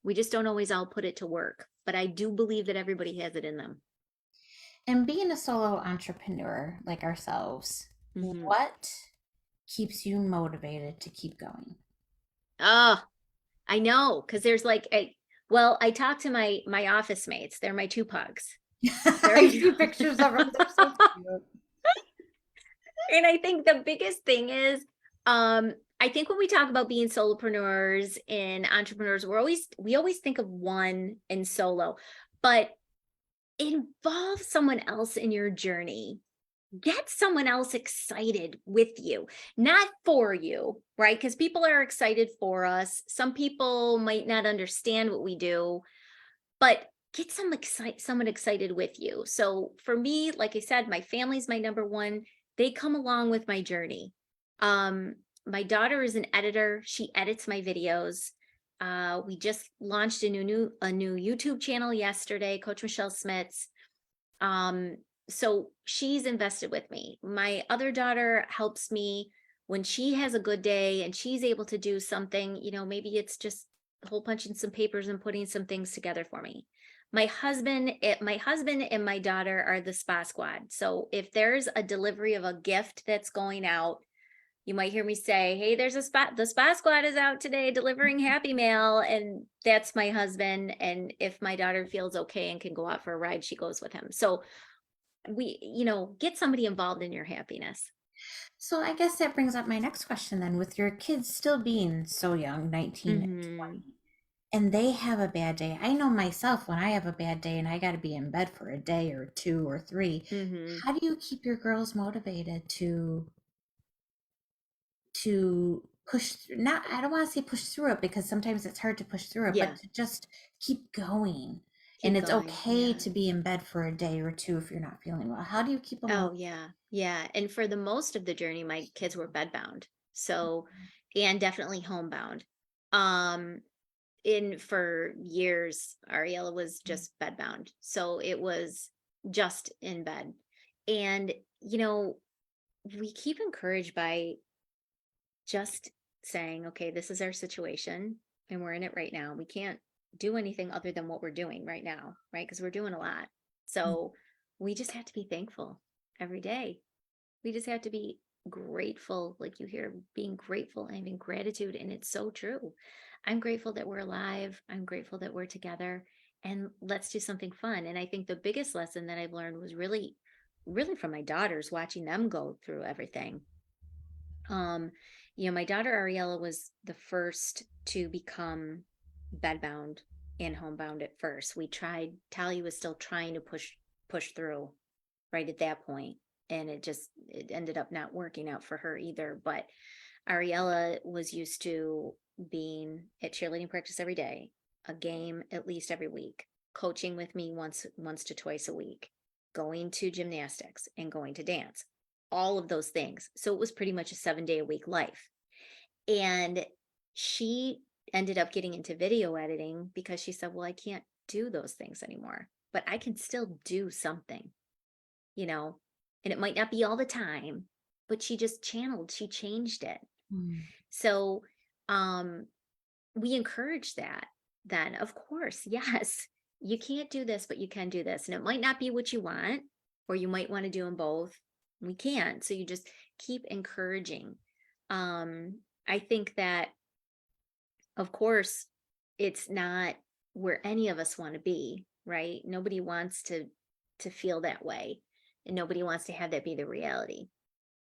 We just don't always all put it to work. But I do believe that everybody has it in them. And being a solo entrepreneur like ourselves, Hmm. what keeps you motivated to keep going? Oh, I know, because there's like a well, I talk to my office mates. They're my two pugs. They're I see pictures of them. They're so cute. And I think the biggest thing is, I think when we talk about being solopreneurs and entrepreneurs, we always think of one and solo, but involve someone else in your journey. Get someone else excited with you, not for you, right? Because people are excited for us. Some people might not understand what we do, but get someone excited with you. So for me, like I said, my family's my number one. They come along with my journey. Um, my daughter is an editor. She edits my videos. We just launched a new YouTube channel yesterday, Coach Michele Smits. Um, so she's invested with me. My other daughter helps me when she has a good day and she's able to do something, maybe it's just hole punching some papers and putting some things together for me. My husband and my daughter are the spa squad. So if there's a delivery of a gift that's going out, you might hear me say, hey, the spa squad is out today delivering happy mail. And that's my husband. And if my daughter feels okay and can go out for a ride, she goes with him. So get somebody involved in your happiness. So I guess that brings up my next question then. With your kids still being so young, 19 and Mhm. 20, and they have a bad day. I know myself when I have a bad day and I got to be in bed for a day or two or three. Mhm. How do you keep your girls motivated to push through? Not, I don't want to say push through it because sometimes it's hard to push through it, but Yeah. to just keep going. And Keep it's going. okay Yeah. to be in bed for a day or two if you're not feeling well. How do you keep them Oh, motivated? yeah. Yeah. And for the most of the journey, my kids were bedbound. So, and definitely homebound. Um, in for years, Ariella was just bedbound. So it was just in bed. And, we keep encouraged by just saying, okay, this is our situation and we're in it right now. We can't do anything other than what we're doing right now, right? Because we're doing a lot. So we just have to be thankful every day. We just have to be grateful, like you hear, being grateful and having gratitude. And it's so true. I'm grateful that we're alive. I'm grateful that we're together. and let's do something fun. And I think the biggest lesson that I've learned was really, really from my daughters, watching them go through everything. Um, my daughter Ariella was the first to become bedbound and homebound at first. We tried, Talia was still trying to push through right at that point, and it ended up not working out for her either. But Ariella was used to being at cheerleading practice every day, a game at least every week, coaching with me once to twice a week, going to gymnastics and going to dance. All of those things. So it was pretty much a 7-day a week life. And she ended up getting into video editing because she said, "Well, I can't do those things anymore, but I can still do something, you know, and it might not be all the time." But she just channeled, she changed it. Mm. So, um, we encourage that then, of course, yes, you can't do this, but you can do this. And it might not be what you want, or you might want to do them both. We can't. So you just keep encouraging. I think that, of course, it's not where any of us want to be, right? Nobody wants to feel that way. And nobody wants to have that be the reality,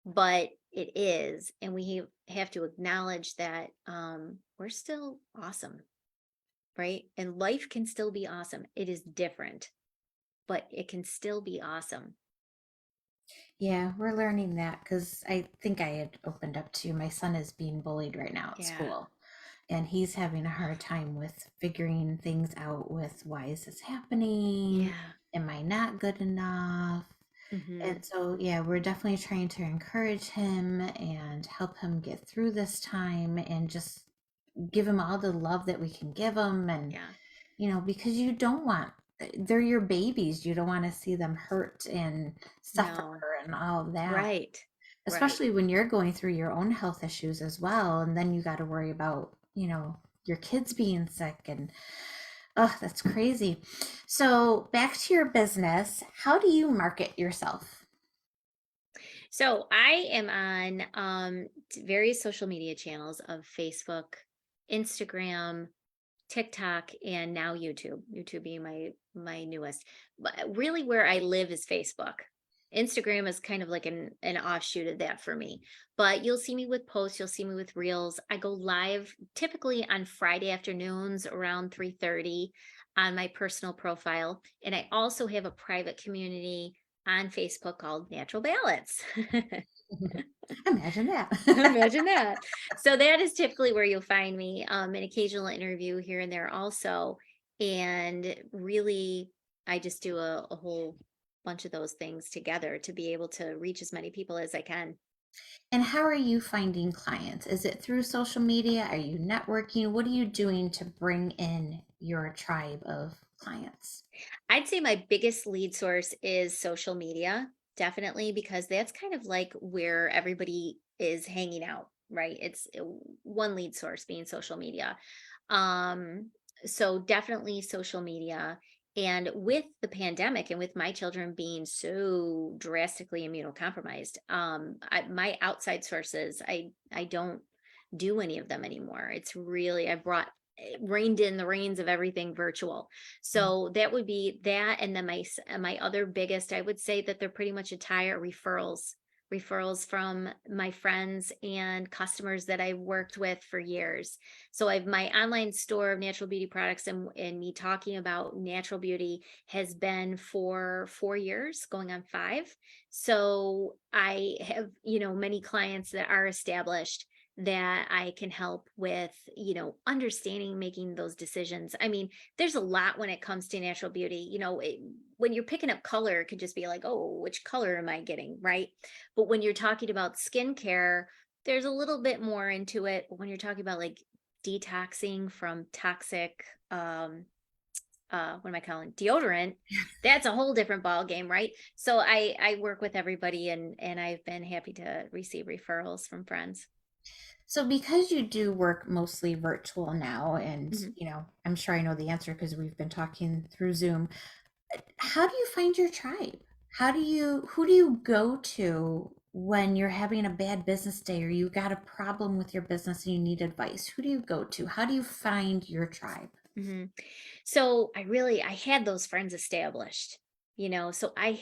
but it is, and we have to acknowledge that we're still awesome, right? And life can still be awesome. It is different, but it can still be awesome. Yeah, we're learning that because I think I had opened up to my son is being bullied right now at Yeah. school. And he's having a hard time with figuring things out with why is this happening? Yeah. Am I not good enough? Hmm. And so, yeah, we're definitely trying to encourage him and help him get through this time and just give him all the love that we can give him. And, Yeah. because you don't want, they're your babies. You don't want to see them hurt and suffer No. and all of that, Right. Right. especially when you're going through your own health issues as well. And then you got to worry about, your kids being sick and, oh, that's crazy. So, back to your business, how do you market yourself? So I am on various social media channels of Facebook, Instagram, TikTok, and now YouTube. YouTube being my newest. But really where I live is Facebook. Instagram is kind of like an offshoot of that for me. But you'll see me with posts, you'll see me with reels. I go live typically on Friday afternoons around 3:30 on my personal profile. And I also have a private community on Facebook called Natural Balance. Imagine that. Imagine that. So that is typically where you'll find me, an occasional interview here and there also. And really, I just do a whole bunch of those things together to be able to reach as many people as I can. And how are you finding clients? Is it through social media? Are you networking? What are you doing to bring in your tribe of clients? I'd say my biggest lead source is social media, definitely, because that's kind of like where everybody is hanging out, right? It's one lead source being social media. Um, so definitely social media. And with the pandemic and with my children being so drastically immunocompromised, my outside sources, I don't do any of them anymore. It's really, I brought reined in the reins of everything virtual. So that would be that. And then my other biggest, I would say that they're pretty much entire referrals from my friends and customers that I worked with for years. So I've my online store of natural beauty products, and me talking about natural beauty has been for 4 years, going on 5. So I have, many clients that are established that I can help with, understanding, making those decisions. I mean, there's a lot when it comes to natural beauty. When you're picking up color, it could just be like, oh, which color am I getting? Right. But when you're talking about skincare, there's a little bit more into it. But when you're talking about like detoxing from toxic, what am I calling deodorant? That's a whole different ball game, right? So I work with everybody, and I've been happy to receive referrals from friends. So, because you do work mostly virtual now, and Mhm. I'm sure I know the answer because we've been talking through Zoom. How do you find your tribe? Who do you go to when you're having a bad business day or you got a problem with your business and you need advice? Who do you go to? How do you find your tribe? Mhm. So I had those friends established, so I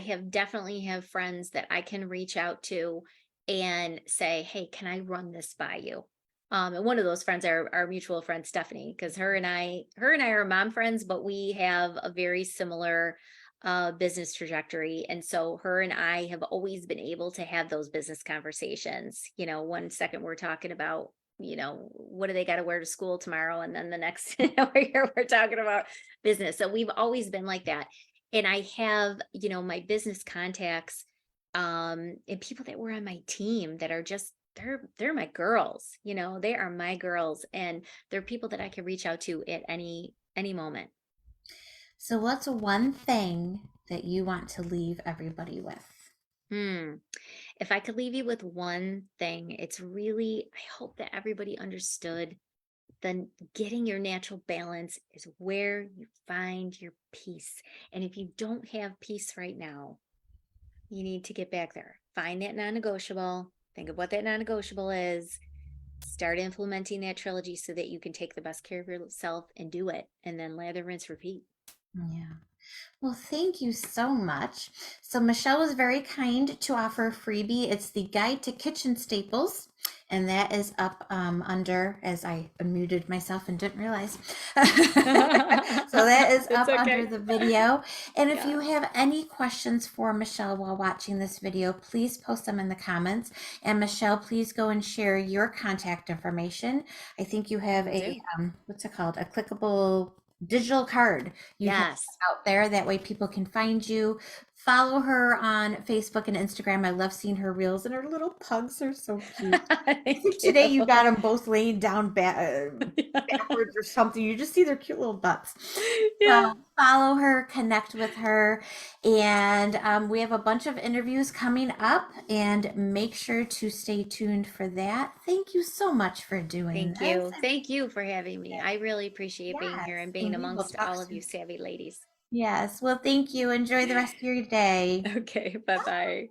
have definitely have friends that I can reach out to and say, "Hey, can I run this by you?" And one of those friends are our mutual friend Stephanie, because her and I are mom friends, but we have a very similar business trajectory. And so her and I have always been able to have those business conversations. One second we're talking about, what do they got to wear to school tomorrow? And then the next we're talking about business. So we've always been like that. And I have, my business contacts, and people that were on my team that are just, they're my girls, they are my girls, and they're people that I can reach out to at any moment. So, what's one thing that you want to leave everybody with? Hmm. If I could leave you with one thing, it's really, I hope that everybody understood, then getting your natural balance is where you find your peace. And if you don't have peace right now, you need to get back there. Find that non negotiable. Think of what that non negotiable is. Start implementing that trilogy so that you can take the best care of yourself and do it. And then lather, rinse, repeat. Yeah. Well, thank you so much. So, Michelle was very kind to offer a freebie. It's the Guide to Kitchen Staples, and that is up under, as I unmuted myself and didn't realize. So, that is It's up under okay. the video. And if Yeah. you have any questions for Michelle while watching this video, please post them in the comments. And, Michelle, please go and share your contact information. I think you have Will a, do. what's it called? A clickable digital card you can Yes. out there. That way people can find you. Follow her on Facebook and Instagram. I love seeing her reels, and her little pugs are so cute. I Thank think you. today you got them both laying down Yeah. backwards or something. You just see their cute little butts. Yeah. So follow her, connect with her, and we have a bunch of interviews coming up, and make sure to stay tuned for that. Thank you so much for doing Thank this. you. Thank you for having me. I really appreciate being Yes, here and being and we will amongst talk all of you soon. savvy ladies. Yes, well, thank you. Enjoy the rest of your day. Okay. Bye bye.